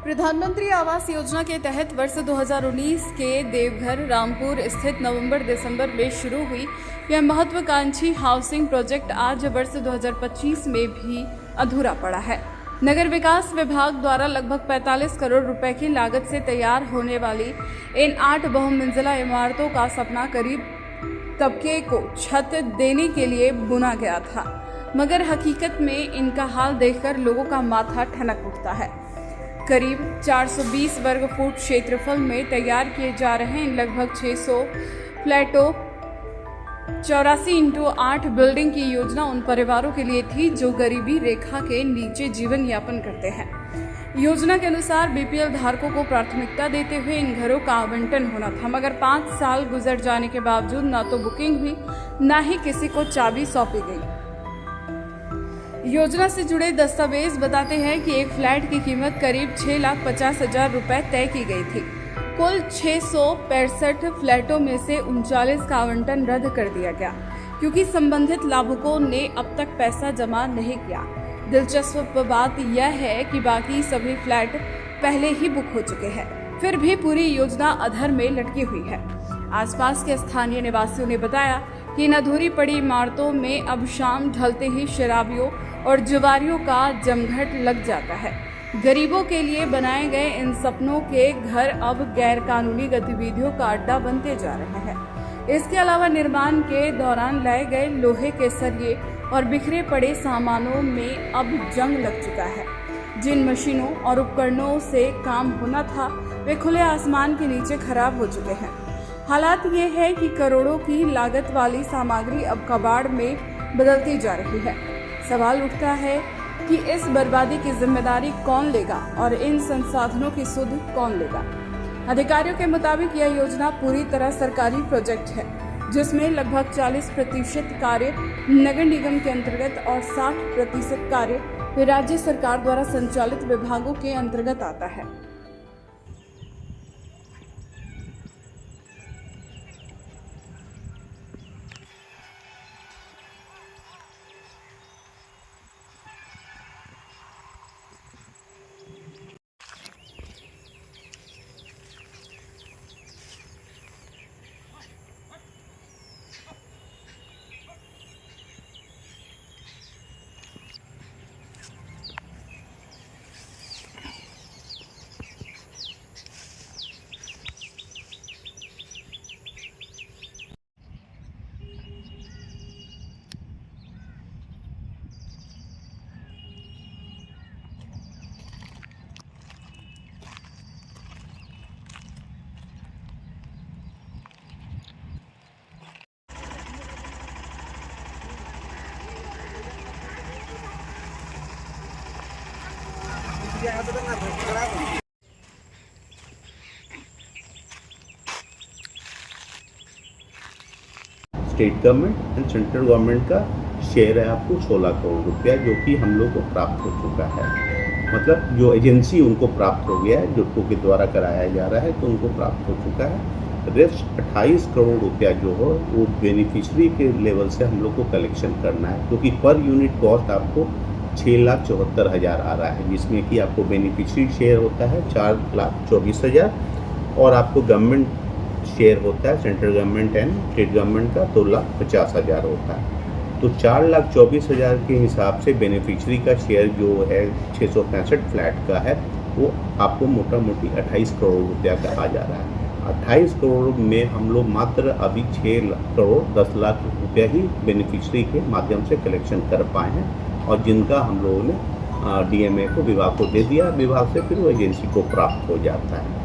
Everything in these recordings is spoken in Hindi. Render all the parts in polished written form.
प्रधानमंत्री आवास योजना के तहत वर्ष 2019 के देवघर रामपुर स्थित नवंबर-दिसंबर में शुरू हुई यह महत्वाकांक्षी हाउसिंग प्रोजेक्ट आज वर्ष 2025 में भी अधूरा पड़ा है। नगर विकास विभाग द्वारा लगभग 45 करोड़ रुपए की लागत से तैयार होने वाली इन 8 बहुमंजिला इमारतों का सपना गरीब तबके को छत देने के लिए बुना गया था, मगर हकीकत में इनका हाल देखकर लोगों का माथा ठनक उठता है। करीब 420 वर्ग फुट क्षेत्रफल में तैयार किए जा रहे इन लगभग 600 फ्लैटों 84x8 बिल्डिंग की योजना उन परिवारों के लिए थी जो गरीबी रेखा के नीचे जीवन यापन करते हैं। योजना के अनुसार बीपीएल धारकों को प्राथमिकता देते हुए इन घरों का आवंटन होना था, मगर 5 साल गुजर जाने के बावजूद न तो बुकिंग हुई, न ही किसी को चाबी सौंपी गई। योजना से जुड़े दस्तावेज बताते हैं कि एक फ्लैट की कीमत करीब 6,50,000 रुपए तय की गई थी। कुल 665 फ्लैटों में से 39 का आवंटन रद्द कर दिया गया क्योंकि संबंधित लाभुकों ने अब तक पैसा जमा नहीं किया। दिलचस्प बात यह है कि बाकी सभी फ्लैट पहले ही बुक हो चुके हैं, फिर भी पूरी योजना अधर में लटकी हुई है। आसपास के स्थानीय निवासियों ने बताया कि इन अधूरी पड़ी इमारतों में अब शाम ढलते ही शराबियों और जुआरियों का जमघट लग जाता है। गरीबों के लिए बनाए गए इन सपनों के घर अब गैरकानूनी गतिविधियों का अड्डा बनते जा रहे हैं। इसके अलावा निर्माण के दौरान लाए गए लोहे के सरिये और बिखरे पड़े सामानों में अब जंग लग चुका है। जिन मशीनों और उपकरणों से काम होना था वे खुले आसमान के नीचे खराब हो चुके हैं। हालात ये है कि करोड़ों की लागत वाली सामग्री अब कबाड़ में बदलती जा रही है। सवाल उठता है कि इस बर्बादी की जिम्मेदारी कौन लेगा और इन संसाधनों की सुध कौन लेगा। अधिकारियों के मुताबिक यह योजना पूरी तरह सरकारी प्रोजेक्ट है, जिसमें लगभग 40% कार्य नगर निगम के अंतर्गत और 60% कार्य राज्य सरकार द्वारा संचालित विभागों के अंतर्गत आता है। State government and central government का शेयर है आपको 16 करोड़ रुपया, जो कि हम लोग को प्राप्त हो चुका है। मतलब जो एजेंसी उनको प्राप्त हो गया है, जो के द्वारा कराया जा रहा है, तो उनको प्राप्त हो चुका है। रेस्ट 28 करोड़ रुपया जो हो वो बेनिफिशरी के लेवल से हम लोग को कलेक्शन करना है, क्योंकि पर यूनिट कॉस्ट आपको 6,74,000 आ रहा है, जिसमें कि आपको बेनिफिशरी शेयर होता है 4,24,000 और आपको गवर्नमेंट शेयर होता है central government and state government का 2,50,000 होता है। तो 4,24,000 के हिसाब से बेनिफिशरी का शेयर जो है 665 फ्लैट का है, वो आपको मोटा मोटी 28 करोड़ रुपया का आ जा रहा है। 28 करोड़ में हम लोग मात्र अभी 6 करोड़ 10 लाख रुपया ही बेनिफिशरी के माध्यम से कलेक्शन कर पाए हैं, और जिनका हम लोगों ने डीएमए को विभाग को दे दिया, विभाग से फिर वो एजेंसी को प्राप्त हो जाता है।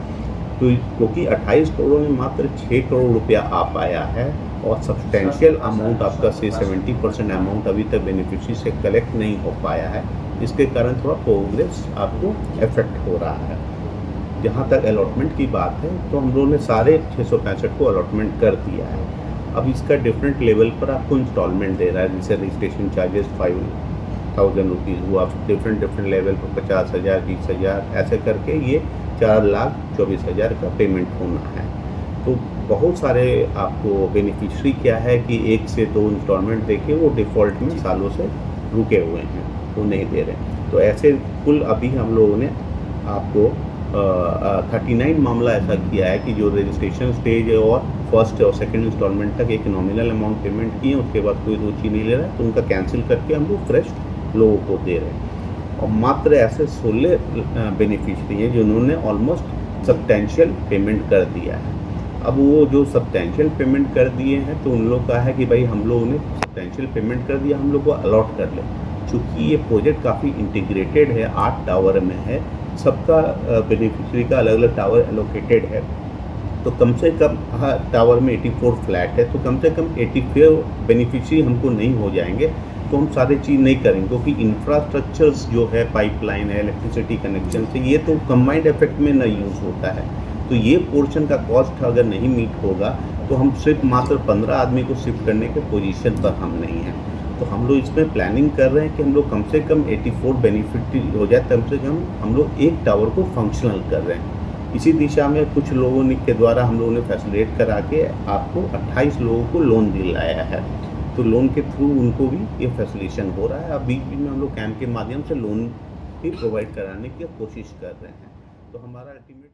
तो क्योंकि 28 करोड़ में मात्र 6 करोड़ रुपया आ पाया है और सब्सटेंशियल अमाउंट आपका से 70% अमाउंट अभी तक बेनिफिशरी से कलेक्ट नहीं हो पाया है, इसके कारण थोड़ा प्रोग्रेस आपको इफेक्ट हो रहा है। जहाँ तक अलॉटमेंट की बात है, तो हम लोगों ने सारे 665 को अलॉटमेंट कर दिया है। अब इसका डिफरेंट लेवल पर आपको इंस्टॉलमेंट दे रहा है, जैसे रजिस्ट्रेशन चार्जेस 5,000 रुपीज़, वो आप डिफरेंट लेवल पर 50,000 20,000 ऐसे करके ये 4,24,000 का पेमेंट होना है। तो बहुत सारे आपको बेनिफिशरी क्या है कि 1 से 2 इंस्टॉलमेंट देके वो डिफ़ॉल्ट में सालों से रुके हुए हैं, वो नहीं दे रहे। तो ऐसे कुल अभी हम लोगों ने आपको 39 मामला ऐसा किया है कि जो रजिस्ट्रेशन स्टेज है और फर्स्ट और सेकंड इंस्टॉलमेंट तक एक नॉमिनल अमाउंट पेमेंट किए, उसके बाद कोई रुचि नहीं ले रहा है, तो उनका कैंसिल करके हम लोग फ्रेश लोगों को दे रहे हैं। और मात्र ऐसे 16 बेनिफिशरी हैं जिन्होंने ऑलमोस्ट सब्सटेंशियल पेमेंट कर दिया है। अब वो जो सब्सटेंशियल पेमेंट कर दिए हैं तो उन लोग का है कि भाई हम लोगों ने सब्सटेंशियल पेमेंट कर दिया, हम लोग को अलॉट कर ले। चूँकि ये प्रोजेक्ट काफ़ी इंटीग्रेटेड है, 8 टावर में है, सबका बेनिफिशरी का अलग अलग टावर एलोकेटेड है, तो कम से कम हर टावर में 84 फ्लैट है, तो कम से कम 84 बेनिफिशरी हमको नहीं हो जाएंगे तो हम सारी चीज़ नहीं करेंगे, क्योंकि इंफ्रास्ट्रक्चर्स जो है, पाइपलाइन है, इलेक्ट्रिसिटी कनेक्शन से, ये तो कंबाइंड इफेक्ट में न यूज़ होता है। तो ये पोर्शन का कॉस्ट अगर नहीं मीट होगा तो हम सिर्फ मात्र 15 आदमी को शिफ्ट करने के पोजीशन पर हम नहीं हैं। तो हम लोग इसमें प्लानिंग कर रहे हैं कि हम लोग कम से कम 84 बेनिफिट हो जाए, कम से कम हम लोग एक टावर को फंक्शनल कर रहे हैं। इसी दिशा में कुछ लोगों ने के द्वारा हम लोगों ने फैसिलिटेट करा के आपको 28 लोगों को लोन दिलाया है, तो लोन के थ्रू उनको भी ये फैसिलिटेशन हो रहा है। अब बीच बीच में हम लोग कैंप के माध्यम से लोन भी प्रोवाइड कराने की कोशिश कर रहे हैं। तो हमारा अल्टीमेट